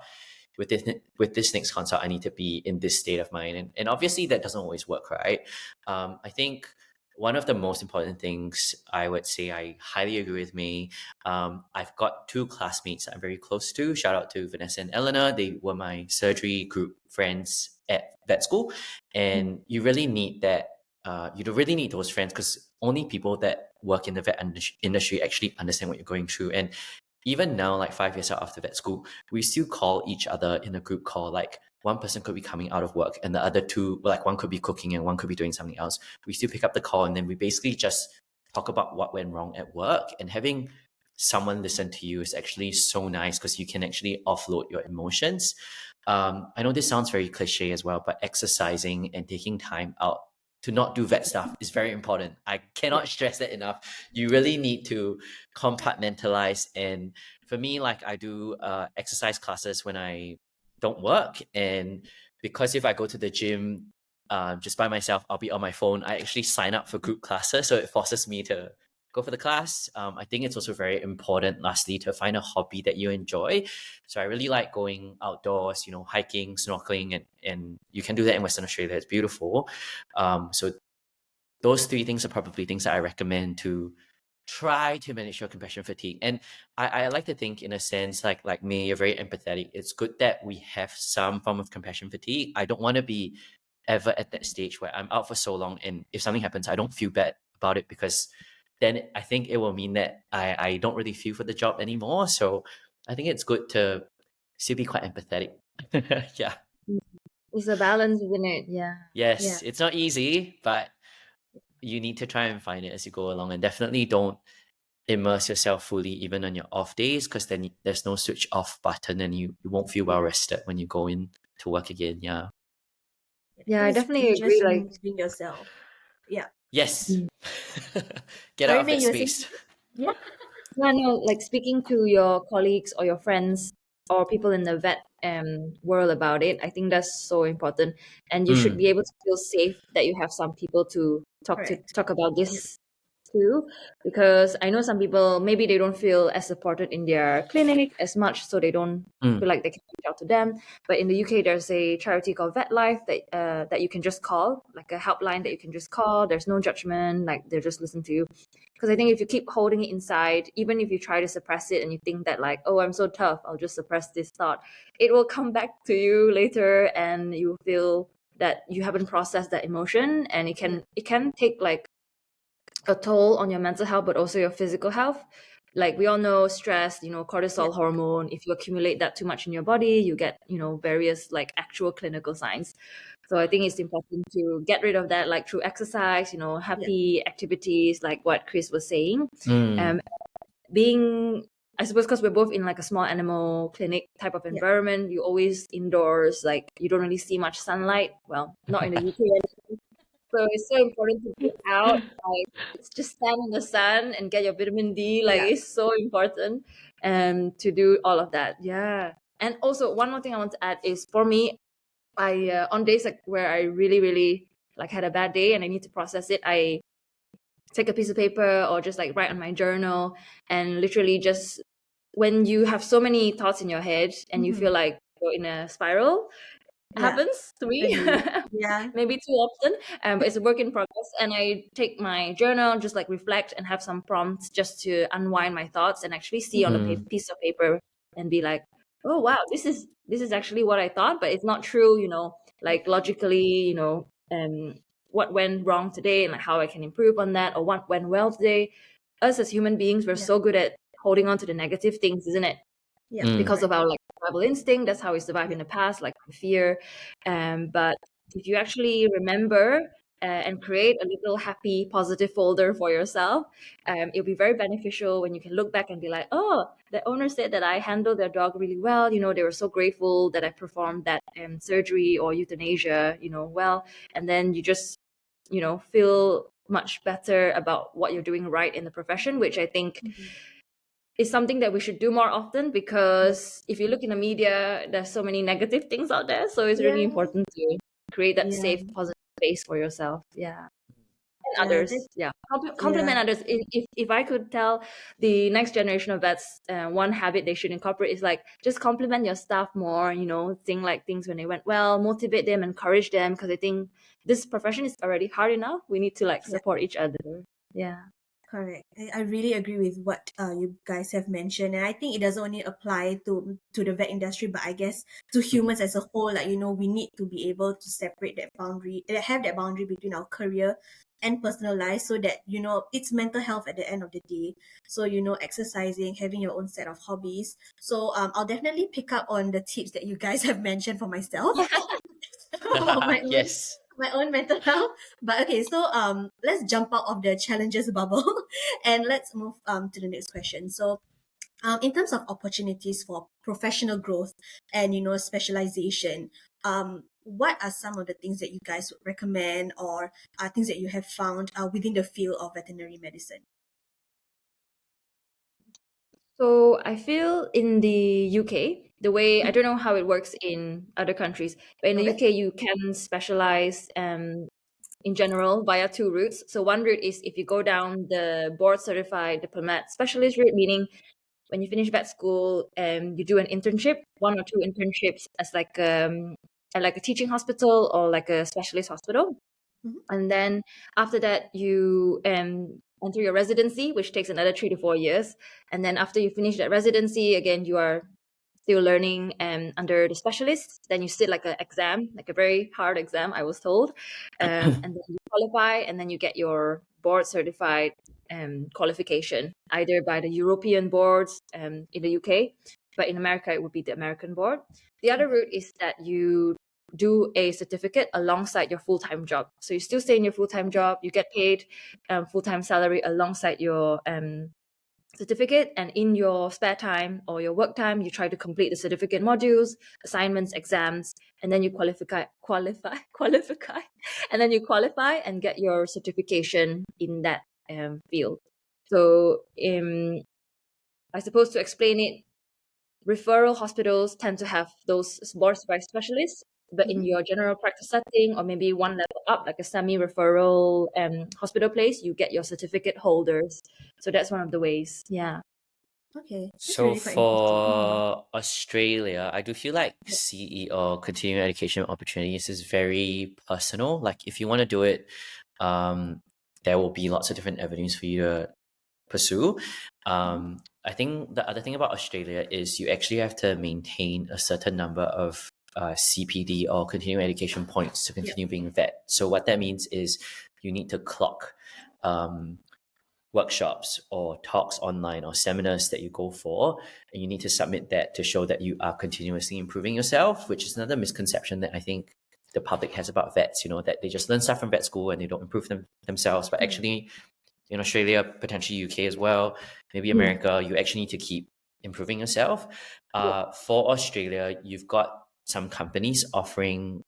A: With this next consult, I need to be in this state of mind, and obviously that doesn't always work, right? I think one of the most important things I would say, I highly agree with me. I've got two classmates I'm very close to. Shout out to Vanessa and Eleanor. They were my surgery group friends at vet school, and you really need that you don't really need those friends because only people that work in the vet industry actually understand what you're going through. And even now, like 5 years out after vet school, we still call each other in a group call. Like one person could be coming out of work and the other two, like one could be cooking and one could be doing something else. We still pick up the call and then we basically just talk about what went wrong at work. And having someone listen to you is actually so nice because you can actually offload your emotions. I know this sounds very cliche as well, but exercising and taking time out to not do vet stuff is very important. I
B: Yeah.
A: cannot stress that enough. You really need to compartmentalize. And for me, like I do exercise classes when I don't work. And because if I go to the gym just by myself, I'll be on my phone. I actually sign up for group classes. So it forces me to go for the class. I think it's also very important, lastly, to find a hobby that you enjoy. So I really like going outdoors, hiking, snorkeling, and you can do that in Western Australia. It's beautiful. So those three things are probably things that I recommend to try to manage your compassion fatigue. And I like to think, in a sense, like me, you're very empathetic. It's good that we have some form of compassion fatigue. I don't want to be ever at that stage where I'm out for so long and if something happens, I don't feel bad about it, because then I think it will mean that I don't really feel for the job anymore. So I think it's good to still be quite empathetic. Yeah.
C: It's a balance, isn't it? Yeah.
B: Yeah.
A: Yes, it's not easy, but you need to try and find it as you go along, and definitely don't immerse yourself fully even on your off days, because then there's no switch off button and you won't feel well rested when you go in. to work again. Yeah.
C: Yeah, I
B: It's
C: definitely
B: really
C: agree.
B: just
C: Like,
B: moving yourself. Yeah.
A: Yes.
C: mm,
A: Get out
B: Sorry,
A: of
B: May,
A: that
B: you were saying
A: space.
B: something? Yeah.
C: yeah, no, like speaking to your colleagues or your friends or people in the vet world about it, I think that's so important. And you should
A: Mm,
C: be able to feel safe that you have some people to
B: Correct.
C: talk about
B: Yeah.
C: this too, because I know some people maybe they don't feel as supported in their clinic as much, so they don't
A: mm,
C: feel like they can reach out to them. But in the UK, there's a charity called Vet Life that you can just call, like a helpline that you can just call. There's no judgment, like they're just listening to you. Because I think if you keep holding it inside, even if you try to suppress it and you think that like, oh, I'm so tough, I'll just suppress this thought, it will come back to you later, and you feel that you haven't processed that emotion, and
B: Yeah.
C: it can take like a toll on your mental health, but also your physical health. Like we all know stress,
B: Yeah.
C: cortisol hormone, if you accumulate that too much in your body, you get, various like actual clinical signs. So I think it's important to get rid of that, like through exercise,
B: Yeah.
C: happy activities, like what Chris was saying.
A: mm,
C: Um, being, I suppose, because we're both in like a small animal clinic type of
B: Yeah.
C: environment, you always indoors, like you don't really see much sunlight. Well, not in the UK. So it's so important to get out, like it's just stand in the sun and get your vitamin D. Like
B: Yeah.
C: it's so important to do all of that. Yeah. And also one more thing I want to add is for me, I on days like where I really, really like had a bad day and I need to process it, I take a piece of paper or just like write on my journal, and literally just when you have so many thoughts in your head and you
B: Mm-hmm.
C: feel like you're in a spiral,
B: Yeah.
C: happens to me
B: Agree. Yeah.
C: maybe too often, but it's a work in progress, and I take my journal, just like reflect and have some prompts just to unwind my thoughts and actually see on the
A: mm,
C: piece of paper and be like, oh wow, this is actually what I thought, but it's not true, like logically, what went wrong today and like how I can improve on that, or what went well today. Us as human beings, we're
B: Yeah.
C: so good at holding on to the negative things, isn't it?
B: Yeah.
A: mm.
C: Because
B: Correct.
C: of our like survival instinct. That's how we survived
B: Yeah.
C: in the past, like fear. But if you actually remember and create a little happy, positive folder for yourself, it'll be very beneficial when you can look back and be like, oh, the owner said that I handled their dog really well. They were so grateful that I performed that surgery or euthanasia, well. And then you just, feel much better about what you're doing right in the profession, which I think
B: Mm-hmm.
C: is something that we should do more often,
B: Yeah.
C: because if you look in the media, there's so many negative things out there. So it's
B: Yeah.
C: really important to create that
B: Yeah.
C: safe, positive space for yourself. Yeah. And
B: Yeah.
C: others. Yeah.
B: Yeah.
C: Compliment others. If I could tell the next generation of vets one habit they should incorporate is like just compliment your staff more, think like things when they went well, motivate them, encourage them, because I think this profession is already hard enough. We need to like
B: Yeah.
C: support each other. Yeah.
B: Correct. I really agree with what you guys have mentioned, and I think it doesn't only apply to the vet industry, but I guess to humans as a whole. Like we need to be able to separate that boundary, have that boundary between our career and personal life, so that it's mental health at the end of the day. So exercising, having your own set of hobbies. So I'll definitely pick up on the tips that you guys have mentioned for myself. For
A: Yes.
B: my own mental health. But okay, so let's jump out of the challenges bubble and let's move to the next question. So in terms of opportunities for professional growth and specialization, what are some of the things that you guys would recommend, or things that you have found within the field of veterinary medicine?
C: So I feel in the UK, the way, I don't know how it works in other countries, but in the
B: Okay.
C: UK you can specialize in general via two routes. So one route is if you go down the board certified diplomat specialist route, meaning when you finish vet school, you do an internship, one or two internships as like at like a teaching hospital or like a specialist hospital.
B: Mhm.
C: And then after that, you enter your residency, which takes another 3 to 4 years. And then after you finish that residency, again, you are still learning under the specialists. Then you sit like an exam, like a very hard exam, I was told. And then you qualify, and then you get your board certified qualification, either by the European boards in the UK, but in America, it would be the American board. The other route is that you do a certificate alongside your full-time job. So you still stay in your full-time job, you get paid full-time salary alongside your certificate, and in your spare time or your work time, you try to complete the certificate modules, assignments, exams, and then you qualify, and then you qualify and get your certification in that field. So, I suppose to explain it, referral hospitals tend to have those board certified specialists, but in your general practice setting, or maybe one level up, like a semi-referral hospital place, you get your certificate holders. So that's one of the ways. Yeah.
B: Okay, that's
A: So
B: really quite interesting.
A: for Australia, I do feel like
B: Yeah.
A: CE or continuing education opportunities is very personal. Like if you want to do it, there will be lots of different avenues for you to pursue. I think the other thing about Australia is you actually have to maintain a certain number of CPD or continuing education points to continue being a vet. So what that means is you need to clock workshops or talks online or seminars that you go for, and you need to submit that to show that you are continuously improving yourself, which is another misconception that I think the public has about vets, that they just learn stuff from vet school and they don't improve themselves. But actually, in Australia, potentially UK as well, maybe America, you actually need to keep improving yourself. For Australia, you've got some companies offering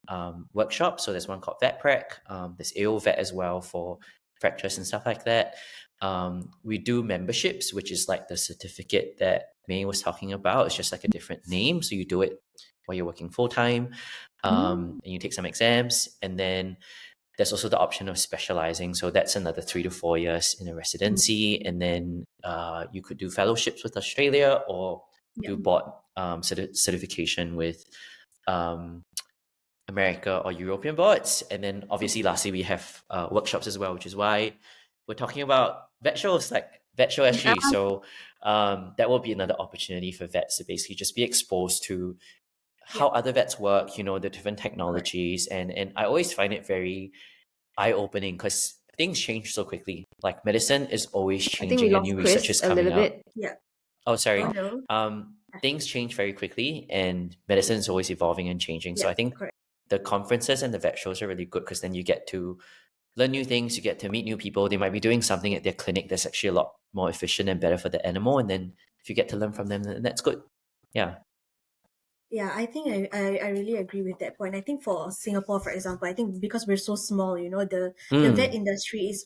A: workshops. So there's one called VetPrec, there's AO Vet as well for fractures and stuff like that. We do memberships, which is like the certificate that May was talking about. It's just like a different name. So you do it while you're working full time, and you take some exams, and then there's also the option of specializing. So that's another 3 to 4 years in a residency. And then you could do fellowships with Australia or do board certification with America or European boards. And then obviously, lastly, we have workshops as well, which is why we're talking about vet shows like Vet Show SG. So that will be another opportunity for vets to basically just be exposed to how other vets work, the different technologies. And I always find it very eye-opening because things change so quickly. Like medicine is always
C: I think we
A: changing and
C: lost
A: new research
C: Chris
A: is
C: a
A: coming
C: little
A: out.
C: bit.
B: Yeah.
A: Oh, sorry.
B: Hello.
A: Things change very quickly and medicine is always evolving and changing. So I think
B: correct.
A: the conferences and the vet shows are really good because then you get to learn new things, you get to meet new people. They might be doing something at their clinic that's actually a lot more efficient and better for the animal. And then if you get to learn from them, then that's good. Yeah.
B: Yeah, I think I really agree with that point. I think for Singapore, for example, I think because we're so small, the vet industry is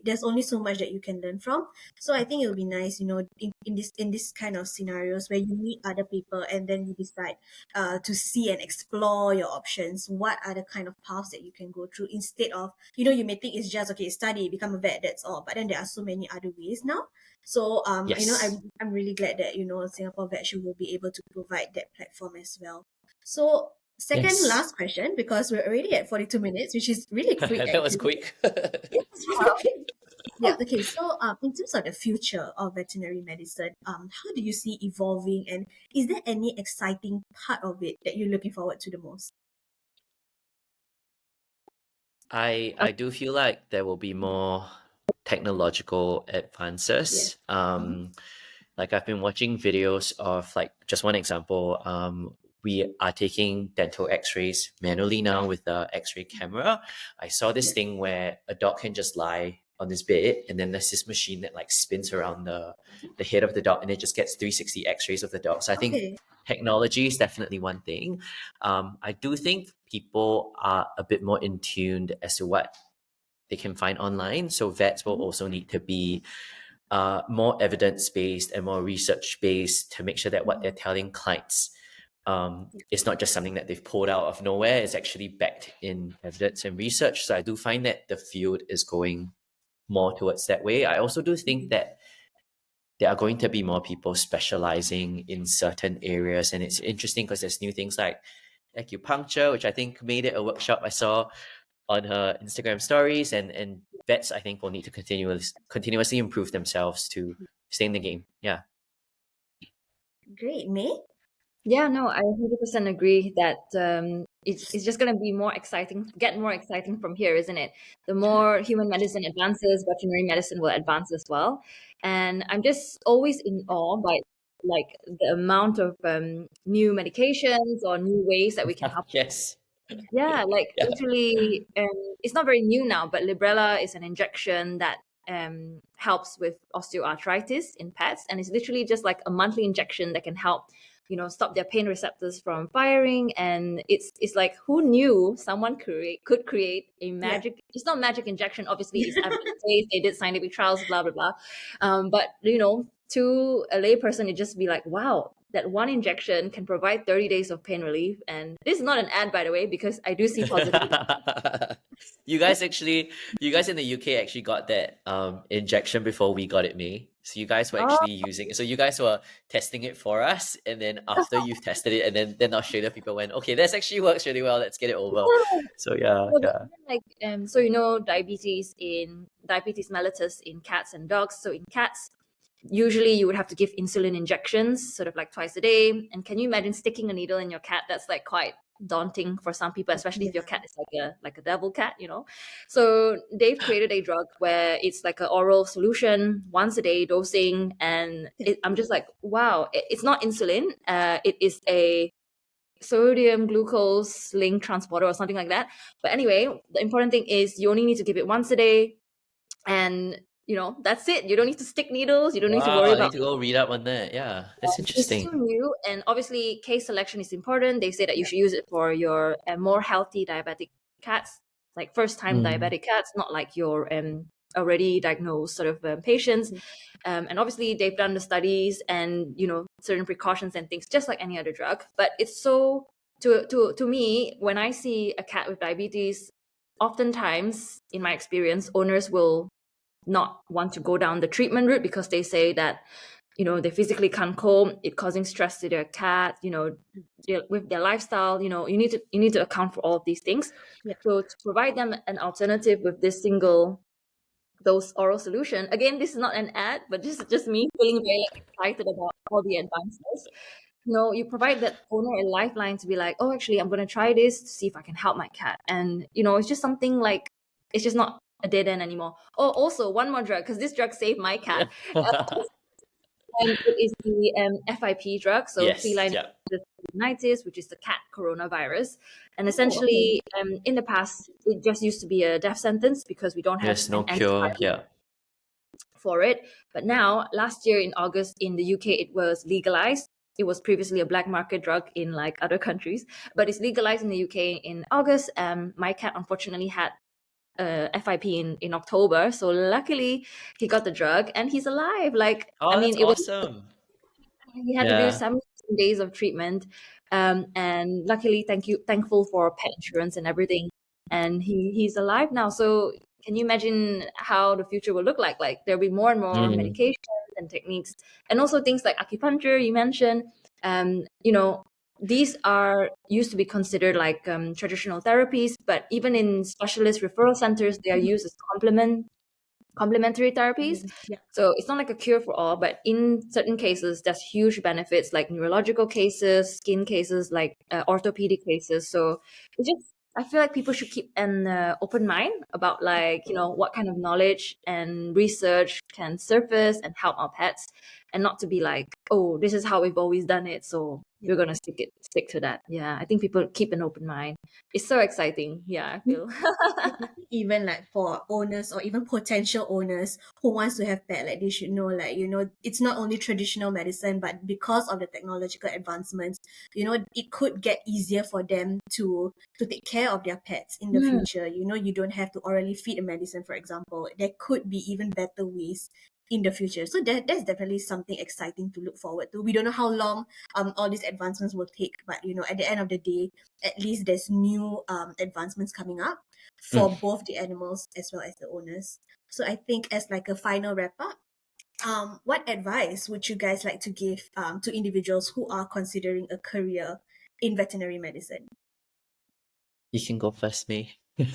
B: there's only so much that you can learn from. So I think it'll be nice, in this kind of scenarios where you meet other people and then you decide to see and explore your options. What are the kind of paths that you can go through instead of, you may think it's just okay, study, become a vet, that's all. But then there are so many other ways now. So
A: Yes.
B: I'm really glad that Singapore VetShow will be able to provide that platform as well. So second
A: Yes.
B: last question, because we're already at 42 minutes, which is really quick
A: That was
B: actually.
A: quick.
B: Yes, really quick. Yeah, okay. So in terms of the future of veterinary medicine, how do you see evolving, and is there any exciting part of it that you're looking forward to the most?
A: I do feel like there will be more technological
B: Yeah.
A: advances. Like I've been watching videos of like just one example. We are taking dental X-rays manually now with the X-ray camera. I saw this thing where a dog can just lie on this bed, and then there's this machine that like spins around the head of the dog, and it just gets 360 X-rays of the dog. So I think
B: Okay.
A: technology is definitely one thing. I do think people are a bit more in tuned as to what they can find online. So vets will also need to be more evidence based and more research based to make sure that what they're telling clients is not just something that they've pulled out of nowhere. It's actually backed in evidence and research. So I do find that the field is going more towards that way. I also do think that there are going to be more people specializing in certain areas. And it's interesting because there's new things like acupuncture, which I think made it a workshop I saw on her Instagram stories. And vets, I think, will need to continuously improve themselves to stay in the game. Yeah.
B: Great. May?
C: Yeah, no, I 100% agree that it's just going to be more exciting, get more exciting from here, isn't it? The more human medicine advances, veterinary medicine will advance as well. And I'm just always in awe by like the amount of new medications or new ways that we can help.
A: Yes.
C: Yeah, like
A: Yeah.
C: literally, it's not very new now, but Librela is an injection that helps with osteoarthritis in pets, and it's literally just like a monthly injection that can help stop their pain receptors from firing. And it's like, who knew someone could create a magic it's not magic injection, obviously. It's evidence-based, they did scientific trials, blah blah blah, but to a lay person, it just be like, wow, that one injection can provide 30 days of pain relief. And this is not an ad, by the way, because I do see positive.
A: You guys in the UK actually got that injection before we got it, May. So you guys were actually using it. So you guys were testing it for us, and then after you've tested it, and then Australia people went, okay, this actually works really well. Let's get it over. So yeah.
C: Like diabetes mellitus in cats and dogs. So in cats, usually you would have to give insulin injections sort of like twice a day. And can you imagine sticking a needle in your cat? That's like quite daunting for some people, especially if your cat is like a devil cat, So they've created a drug where it's like an oral solution, once a day dosing. And I'm just like, wow, it's not insulin. It is a sodium glucose link transporter or something like that. But anyway, the important thing is you only need to give it once a day, and that's it. You don't need to stick needles. You don't need to worry about.
A: I need to go read up on that. Yeah, that's interesting.
C: It's so new, and obviously case selection is important. They say that you should use it for your more healthy diabetic cats, like first-time diabetic cats, not like your already diagnosed sort of patients. And obviously they've done the studies and certain precautions and things, just like any other drug. But it's so to me, when I see a cat with diabetes, oftentimes in my experience, owners will not want to go down the treatment route because they say that they physically can't cope, it causing stress to their cat, with their lifestyle. You need to account for all of these things. So to provide them an alternative with this single dose oral solution, again, this is not an ad, but this is just me feeling very excited about all the advances. You provide that owner a lifeline to be like, oh, actually, I'm going to try this to see if I can help my cat. And it's just something like, it's just not a dead end anymore. Oh, also one more drug, because this drug saved my cat. And it is the FIP drug, so feline pneumonitis, which is the cat coronavirus. And essentially, in the past, it just used to be a death sentence because we don't have
A: no cure
C: for it. But now, last year in August in the UK, it was legalized. It was previously a black market drug in like other countries, but it's legalized in the UK in August. My cat unfortunately had FIP in October, so luckily he got the drug and he's alive. Like,
A: that's awesome.
C: He had to do some days of treatment, and luckily, thankful for pet insurance and everything, and he's alive now. So can you imagine how the future will look like? Like, there'll be more and more medications and techniques, and also things like acupuncture you mentioned. These are used to be considered like traditional therapies, but even in specialist referral centers, they are used as complementary therapies. So it's not like a cure for all, but in certain cases, there's huge benefits, like neurological cases, skin cases, like orthopedic cases. So I feel like people should keep an open mind about what kind of knowledge and research can surface and help our pets, and not to be like, oh, this is how we've always done it, so we're gonna stick to that. Yeah, I think people keep an open mind. It's so exciting. Yeah, I feel.
B: Even like for owners or even potential owners who wants to have pet, like they should know, it's not only traditional medicine, but because of the technological advancements, it could get easier for them to take care of their pets in the future. You don't have to orally feed a medicine, for example. There could be even better ways in the future. So that's definitely something exciting to look forward to. We don't know how long all these advancements will take, but at the end of the day, at least there's new advancements coming up for both the animals as well as the owners. So I think as like a final wrap up, what advice would you guys like to give to individuals who are considering a career in veterinary medicine?
A: You can go first, May. I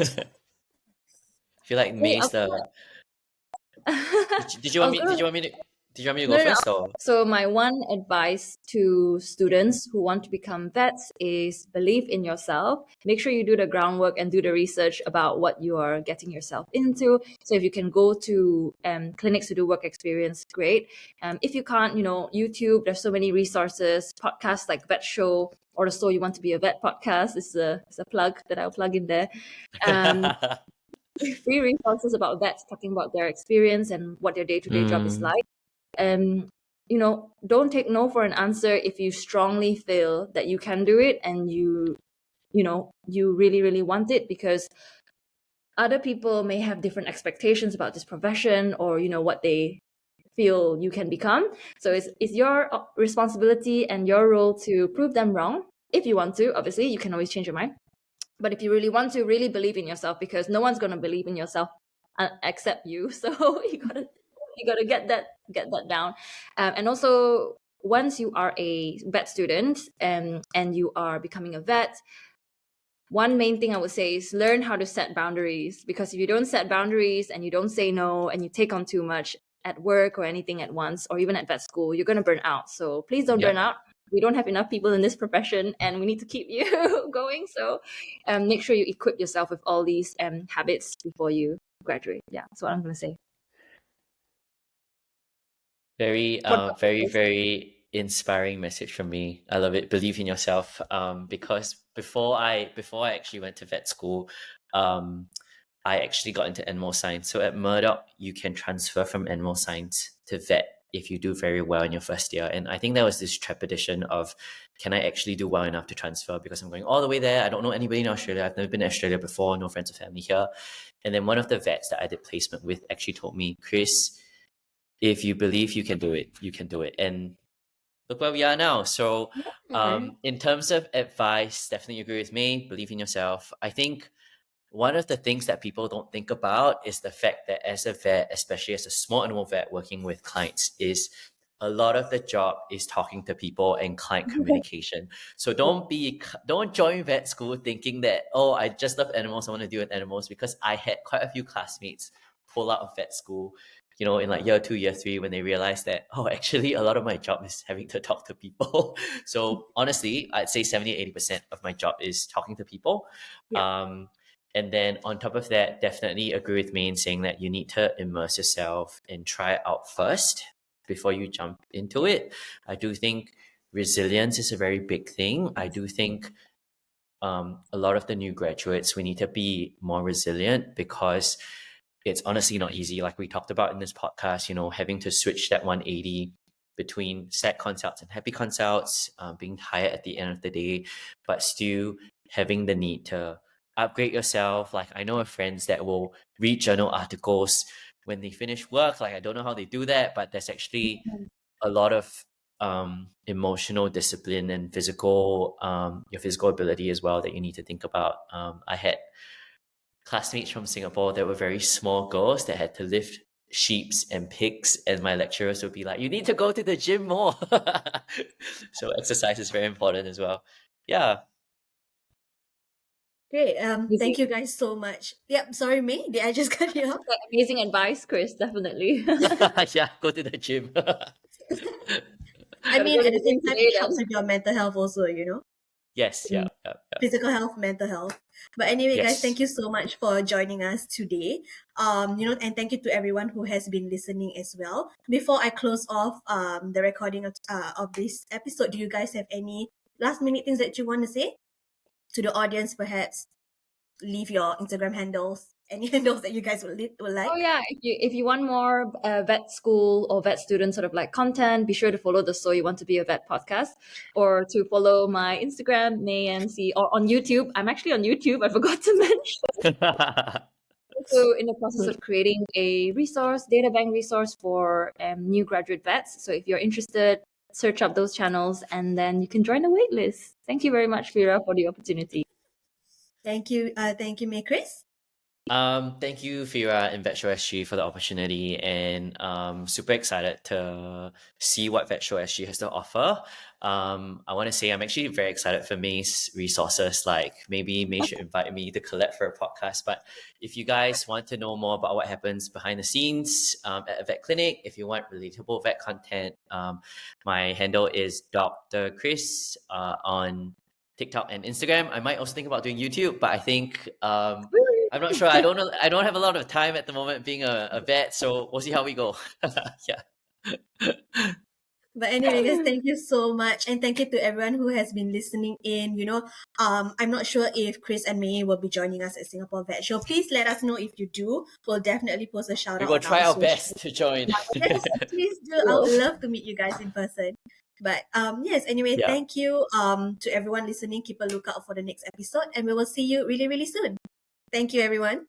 A: feel like May's the. Did you want me to go first? Or?
C: So my one advice to students who want to become vets is believe in yourself. Make sure you do the groundwork and do the research about what you are getting yourself into. So if you can go to clinics to do work experience, great. If you can't, YouTube, there's so many resources, podcasts like Vet Show or the So You Want to Be a Vet podcast. It's a plug that I'll plug in there. free resources about vets, talking about their experience and what their day-to-day job is
A: Mm,
C: like. Don't take no for an answer if you strongly feel that you can do it and you really, really want it, because other people may have different expectations about this profession, or what they feel you can become. So it's your responsibility and your role to prove them wrong. If you want to, obviously, you can always change your mind. But if you really want to, really believe in yourself, because no one's gonna believe in yourself except you. So you gotta get that down. And also, once you are a vet student, and you are becoming a vet, one main thing I would say is learn how to set boundaries, because if you don't set boundaries and you don't say no and you take on too much at work or anything at once, or even at vet school, you're going to burn out. So please don't burn
A: yep.
C: out. We don't have enough people in this profession and we need to keep you going. So make sure you equip yourself with all these habits before you graduate. Yeah, that's what I'm going to say.
A: Very,
C: What about
A: very,
C: you?
A: very inspiring message from me. I love it. Believe in yourself. Because before I actually went to vet school, I actually got into animal science. So at Murdoch, you can transfer from animal science to vet if you do very well in your first year. And I think there was this trepidation of, can I actually do well enough to transfer? Because I'm going all the way there. I don't know anybody in Australia. I've never been to Australia before. No friends or family here. And then one of the vets that I did placement with actually told me, Chris, if you believe you can do it, you can do it. And look where we are now. So
C: Okay.
A: in terms of advice, definitely agree with me. Believe in yourself. I think one of the things that people don't think about is the fact that as a vet, especially as a small animal vet working with clients, is a lot of the job is talking to people and client communication. So don't join vet school thinking that, oh, I just love animals, I want to deal with animals, because I had quite a few classmates pull out of vet school, in like year 2, year 3, when they realized that, oh, actually a lot of my job is having to talk to people. So honestly, I'd say 70-80% of my job is talking to people.
C: Yeah.
A: And then on top of that, definitely agree with me in saying that you need to immerse yourself and try it out first before you jump into it. I do think resilience is a very big thing. I do think a lot of the new graduates, we need to be more resilient, because it's honestly not easy. Like we talked about in this podcast, having to switch that 180 between sad consults and happy consults, being tired at the end of the day, but still having the need to upgrade yourself. Like I know of friends that will read journal articles when they finish work. Like I don't know how they do that, but there's actually a lot of emotional discipline and your physical ability as well that you need to think about. I had classmates from Singapore that were very small girls that had to lift sheeps and pigs, and my lecturers would be like, you need to go to the gym more. So exercise is very important as well. Yeah.
B: Great.
C: Amazing,
B: Thank you guys so much. Yep. Sorry, May. Did I just cut you off?
C: amazing advice, Chris. Definitely.
A: Yeah, go to the gym.
B: I
C: Gotta
B: mean,
C: go to
B: at the
C: the
B: same
C: gym
B: time,
C: today
B: it helps
C: then.
B: with your mental health also,
A: Yes, yeah, yeah, yeah.
B: physical health, mental health. But anyway, guys,
A: Yes.
B: thank you so much for joining us today. And thank you to everyone who has been listening as well. Before I close off the recording of this episode, do you guys have any last minute things that you want to say to the audience? Perhaps leave your Instagram handles, any handles that you guys would
C: Oh
B: like.
C: yeah, if you want more vet school or vet student sort of like content, be sure to follow the So You Want to Be a Vet podcast, or to follow my Instagram, MayNC, or on YouTube. I'm actually on YouTube. I forgot to mention. Also in the process of creating a data bank resource for new graduate vets. So if you're interested, search up those channels and then you can join the waitlist. Thank you very much, Vera, for the opportunity.
B: Thank you. Thank you, May Chris.
A: Thank you, Fira and VetShow SG, for the opportunity, and super excited to see what VetShow SG has to offer. I want to say I'm actually very excited for May's resources. Like maybe May should invite me to collab for a podcast. But if you guys want to know more about what happens behind the scenes at a vet clinic, if you want relatable vet content, my handle is Dr. Chris on TikTok and Instagram. I might also think about doing YouTube, but I think I'm not sure. I don't know. I don't have a lot of time at the moment being a vet, so we'll see how we go. Yeah.
B: But anyway, guys, thank you so much. And thank you to everyone who has been listening in. I'm not sure if Chris and May will be joining us at Singapore Vet Show. Please let us know if you do. We'll definitely post a shout
A: We
B: out
A: will
B: on
A: try
B: our
A: our
B: social.
A: best to join.
B: Yes, please do. I would love to meet you guys in person. But yes, anyway,
A: Yeah.
B: thank you to everyone listening. Keep a lookout for the next episode, and we will see you really, really soon. Thank you, everyone.